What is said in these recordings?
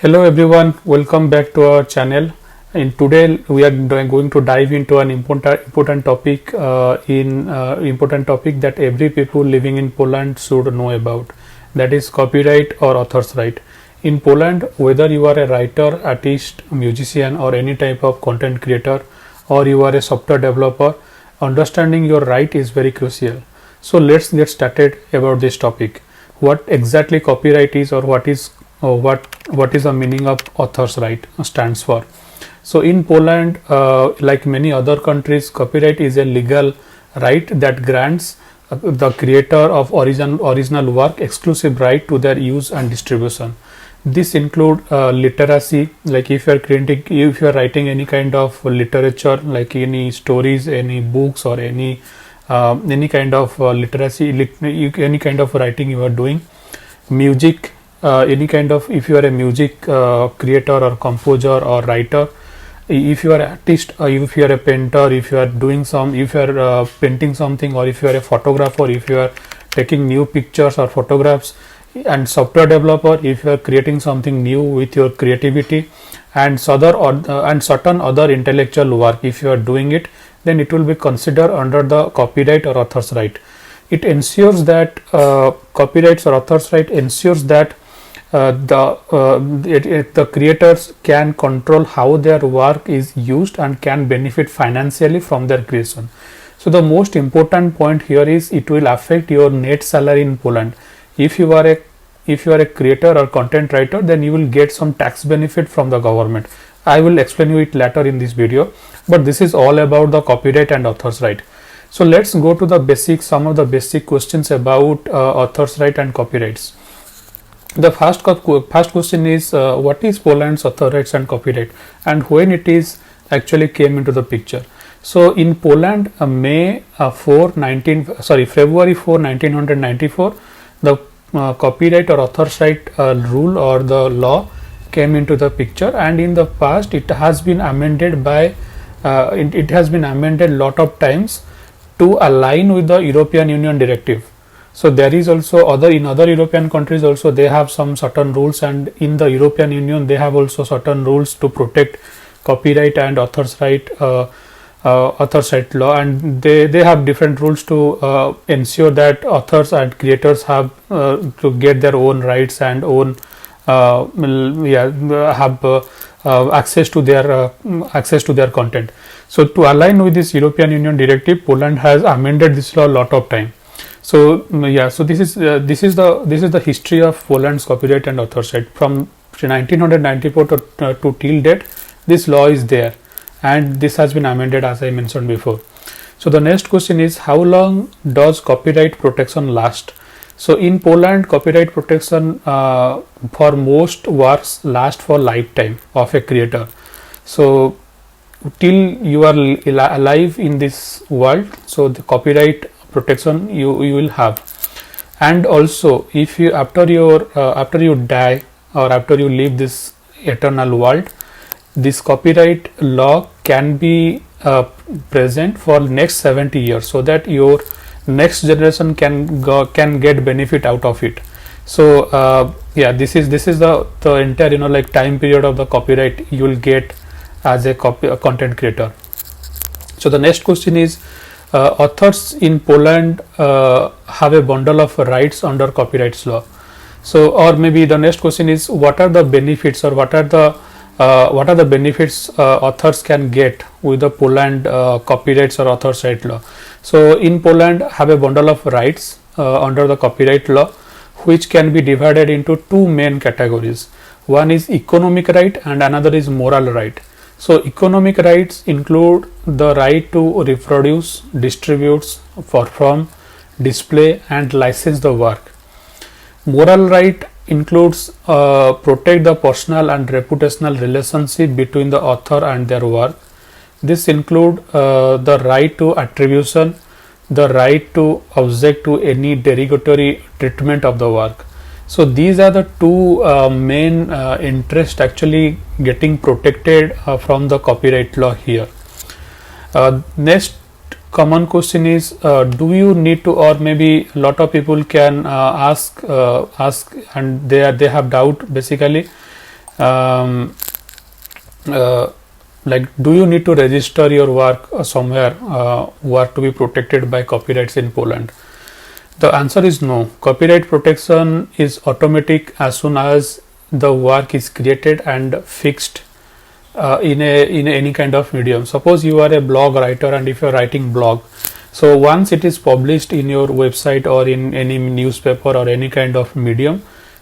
Hello everyone, welcome back to our channel. In today we are going to dive into an important topic important topic that every people living in Poland should know about. That is copyright or author's right. In Poland, whether you are a writer, artist, musician, or any type of content creator, or you are a software developer, understanding your right is very crucial. So let's get started about this topic. What exactly copyright is, or what is the meaning of author's right stands for. So in Poland, like many other countries, copyright is a legal right that grants the creator of original work exclusive right to their use and distribution. This include literacy, like if you are writing any kind of literature, like any stories, any books, or any kind of any kind of writing you are doing. Music, any kind of, if you are a music creator or composer or writer, if you are an artist, if you are a painter, if you are painting something, or if you are a photographer, if you are taking new pictures or photographs, and software developer, if you are creating something new with your creativity, and certain other intellectual work, if you are doing it, then it will be considered under the copyright or author's right. It ensures that copyrights or author's right ensures that the creators can control how their work is used and can benefit financially from their creation. So the most important point here is it will affect your net salary in Poland. If you are a creator or content writer, then you will get some tax benefit from the government. I will explain you it later in this video, but this is all about the copyright and author's right. So let's go to some of the basic questions about author's right and copyrights. The first question is what is Poland's author rights and copyright, and when it is actually came into the picture. So in Poland, February 4, 1994, the copyright or author's right rule or the law came into the picture, and in the past it has been amended lot of times to align with the European Union directive. So there is also in other European countries also they have some certain rules, and in the European Union they have also certain rules to protect copyright and author's right law, and they have different rules to ensure that authors and creators have to get their own rights and own have access to their content. So to align with this European Union directive, Poland has amended this law a lot of time. So so this is the history of Poland's copyright and author's right from 1994 to till date. This law is there, and this has been amended as I mentioned before. So the next question is, how long does copyright protection last? So in Poland, copyright protection for most works last for lifetime of a creator. So till you are alive in this world, so the copyright protection you will have. And also, if you after you die or after you leave this eternal world, this copyright law can be present for next 70 years, so that your next generation can get benefit out of it. So this is the entire like time period of the copyright you will get as a content creator. So the next question is, authors in Poland have a bundle of rights under copyright law. So, or maybe the next question is, what are the benefits, or what are the benefits authors can get with the Poland copyrights or author's right law? So in Poland have a bundle of rights under the copyright law, which can be divided into two main categories. One is economic right and another is moral right. So economic rights include the right to reproduce, distribute, perform, display and license the work. Moral right includes protect the personal and reputational relationship between the author and their work. This include the right to attribution, the right to object to any derogatory treatment of the work. So these are the two main interests actually getting protected from the copyright law here. Next common question is, do you need to, or maybe a lot of people can ask and they have doubt basically, um, like, do you need to register your work somewhere, work to be protected by copyrights in Poland? The answer is no. Copyright protection is automatic as soon as the work is created and fixed in any kind of medium. Suppose you are a blog writer, and if you are writing blog, so once it is published in your website or in any newspaper or any kind of medium,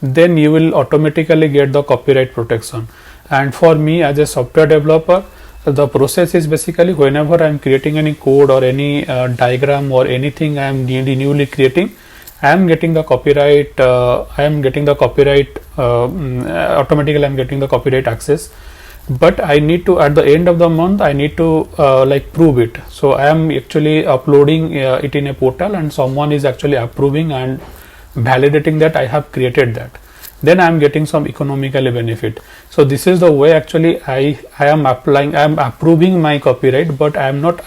then you will automatically get the copyright protection. And for me as a software developer, the process is basically, whenever I am creating any code or any diagram or anything I am newly creating, I am getting the copyright. Automatically I am getting the copyright access. But I need to, at the end of the month, I need to like prove it. So I am actually uploading it in a portal, and someone is actually approving and validating that I have created that. Then I am getting some economically benefit. So this is the way actually I am approving my copyright, but I am not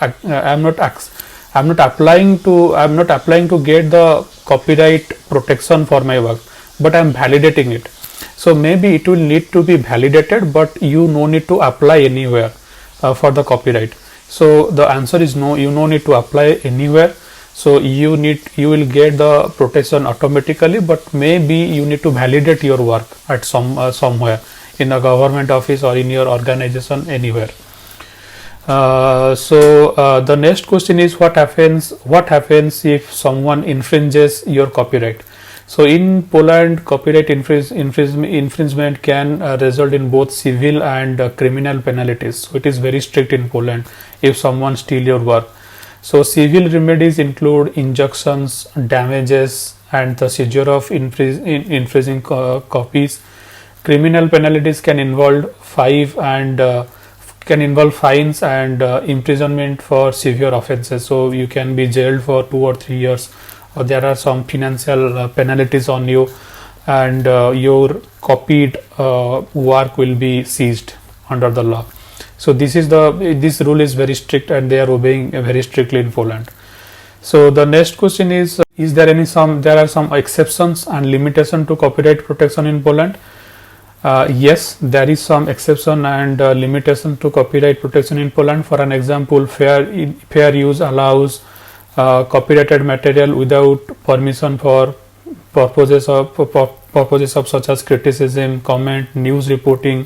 applying to get the copyright protection for my work, but I am validating it. So maybe it will need to be validated, but you no need to apply anywhere for the copyright. So the answer is no, you no need to apply anywhere. So you will get the protection automatically, but maybe you need to validate your work at somewhere in a government office or in your organization, anywhere. The next question is, what happens if someone infringes your copyright? So in Poland, copyright infringement can result in both civil and criminal penalties. So it is very strict in Poland if someone steals your work. So civil remedies include injunctions, damages, and the seizure of infringing copies. Criminal penalties can involve fines and imprisonment for severe offences. So you can be jailed for 2 or 3 years. Or there are some financial penalties on you, and your copied work will be seized under the law. So this rule is very strict, and they are obeying very strictly in Poland. So the next question is there are some exceptions and limitation to copyright protection in Poland? Yes, there is some exception and limitation to copyright protection in Poland. For an example, fair use allows copyrighted material without permission for purposes of such as criticism, comment, news reporting,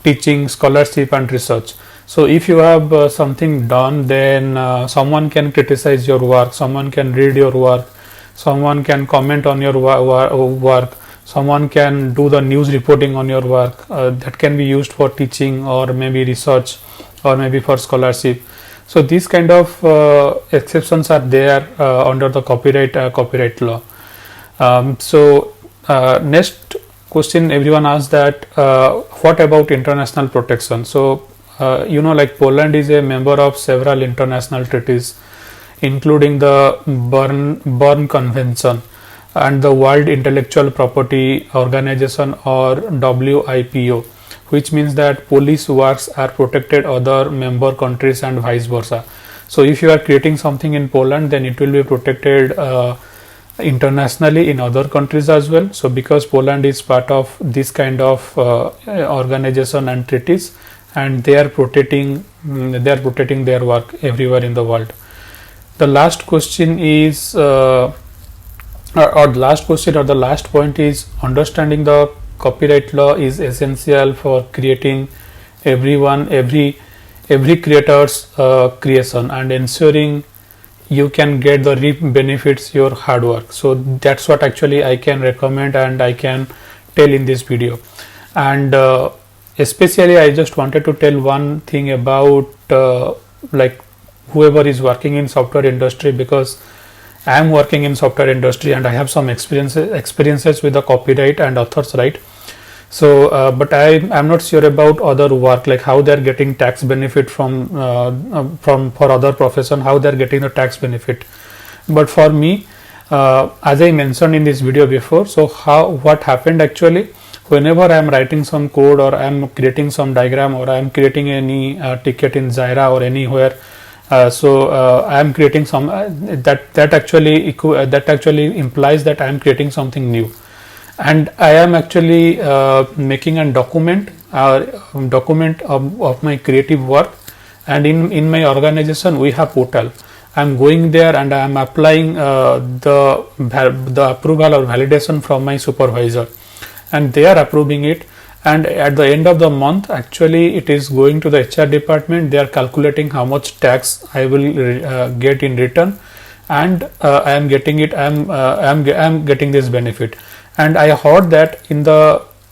teaching, scholarship, and research. So if you have something done, then someone can criticize your work, someone can read your work, someone can comment on your work, someone can do the news reporting on your work. That can be used for teaching or maybe research or maybe for scholarship. So these kind of exceptions are there under the copyright law. Next question everyone asks, that what about international protection? So like Poland is a member of several international treaties, including the Berne Convention and the World Intellectual Property Organization, or WIPO, which means that Polish works are protected other member countries and vice versa. So if you are creating something in Poland, then it will be protected internationally in other countries as well. So because Poland is part of this kind of organization and treaties, and they are protecting their work everywhere in the world. The last question is the last point is, understanding the copyright law is essential for creating every creator's creation and ensuring you can get the reap benefits your hard work. So that's what actually I can recommend and I can tell in this video. And especially I just wanted to tell one thing about like whoever is working in software industry, because I am working in software industry and I have some experiences with the copyright and author's right. So but I'm not sure about other work, like how they're getting tax benefit from for other profession, how they're getting the tax benefit. But for me, as I mentioned in this video before, so what happened actually, whenever I am writing some code or I am creating some diagram or I am creating any ticket in Jira or anywhere, I am creating some that actually implies that I am creating something new. and I am actually making a document of my creative work. And in my organization we have portal. I'm going there and I am applying the approval or validation from my supervisor, and they are approving it. And at the end of the month, actually it is going to the HR department. They are calculating how much tax I will get in return, and I am getting it. I am getting this benefit. And I heard that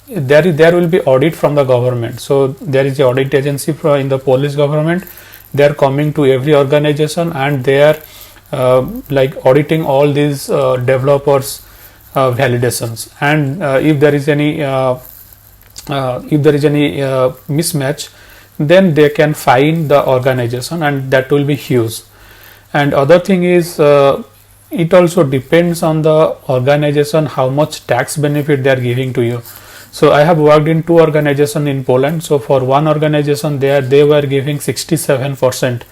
there will be audit from the government. So there is a audit agency in the Polish government. They are coming to every organization and they are like auditing all these developers validations. And if there is any mismatch, then they can fine the organization, and that will be huge. And other thing is, it also depends on the organization how much tax benefit they are giving to you. So I have worked in 2 organizations in Poland. So for one organization they were giving 67%,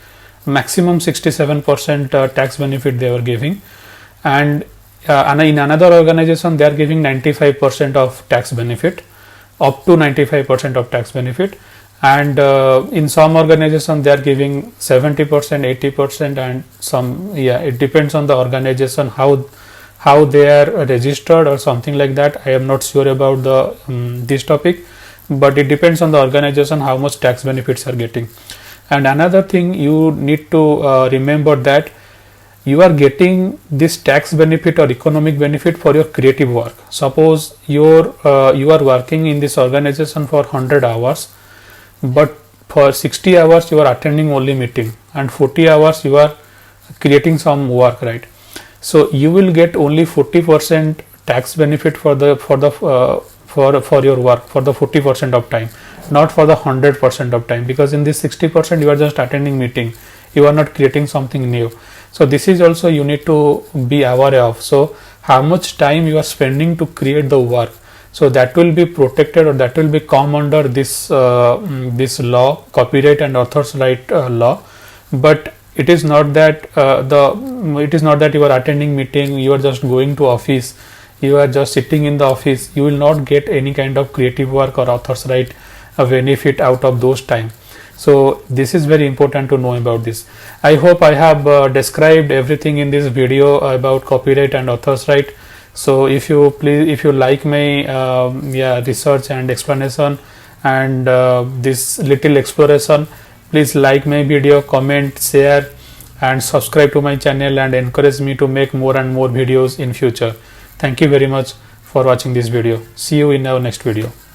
maximum 67% tax benefit they were giving, and in another organization they are giving 95% of tax benefit, up to 95% of tax benefit. And in some organization they are giving 70%, 80%, and some, it depends on the organization how they are registered or something like that. I am not sure about this topic, but it depends on the organization how much tax benefits are getting. And another thing you need to remember, that you are getting this tax benefit or economic benefit for your creative work. Suppose you are working in this organization for 100 hours, but for 60 hours you are attending only meeting, and 40 hours you are creating some work, right? So you will get only 40% tax benefit for your work for the 40% of time, not for the 100% of time, because in this 60% you are just attending meeting, you are not creating something new. So this is also you need to be aware of. So how much time you are spending to create the work, so that will be protected, or that will be come under this this law, copyright and author's right law. But it is not that you are attending meeting, you are just going to office, you are just sitting in the office, you will not get any kind of creative work or author's right benefit out of those time. So this is very important to know about this. I hope I have described everything in this video about copyright and author's right. So if you like my research and explanation and this little exploration, please like my video, comment, share, and subscribe to my channel, and encourage me to make more and more videos in future. Thank you very much for watching this video. See you in our next video.